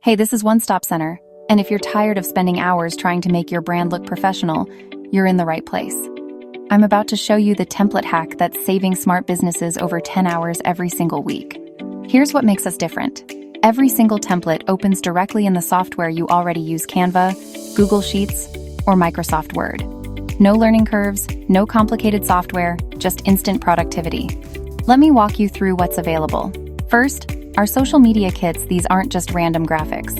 Hey, this is One Stop Center, and if you're tired of spending hours trying to make your brand look professional, you're in the right place. I'm about to show you the template hack that's saving smart businesses over 10 hours every single week. Here's what makes us different. Every single template opens directly in the software you already use: Canva, Google Sheets, or Microsoft Word. No learning curves, no complicated software, just instant productivity. Let me walk you through what's available. First, our social media kits. These aren't just random graphics.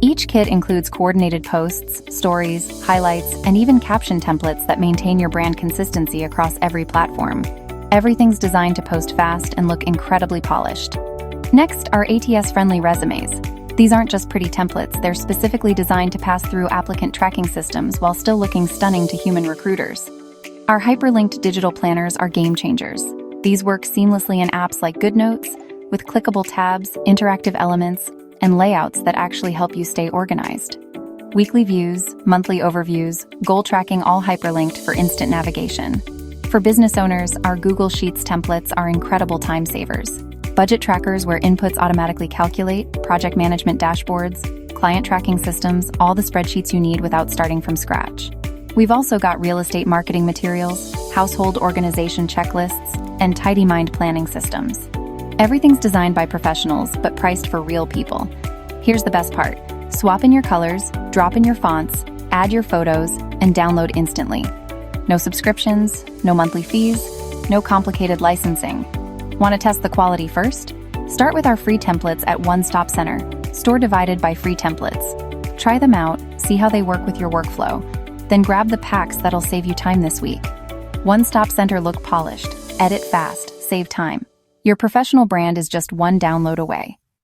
Each kit includes coordinated posts, stories, highlights, and even caption templates that maintain your brand consistency across every platform. Everything's designed to post fast and look incredibly polished. Next are ATS-friendly resumes. These aren't just pretty templates, they're specifically designed to pass through applicant tracking systems while still looking stunning to human recruiters. Our hyperlinked digital planners are game changers. These work seamlessly in apps like GoodNotes, with clickable tabs, interactive elements, and layouts that actually help you stay organized. Weekly views, monthly overviews, goal tracking, all hyperlinked for instant navigation. For business owners, our Google Sheets templates are incredible time savers. Budget trackers where inputs automatically calculate, project management dashboards, client tracking systems, all the spreadsheets you need without starting from scratch. We've also got real estate marketing materials, household organization checklists, and tidy mind planning systems. Everything's designed by professionals, but priced for real people. Here's the best part. Swap in your colors, drop in your fonts, add your photos, and download instantly. No subscriptions, no monthly fees, no complicated licensing. Want to test the quality first? Start with our free templates at One Stop Center, store divided by free templates. Try them out, see how they work with your workflow, then grab the packs that'll save you time this week. One Stop Center, look polished, edit fast, save time. Your professional brand is just one download away.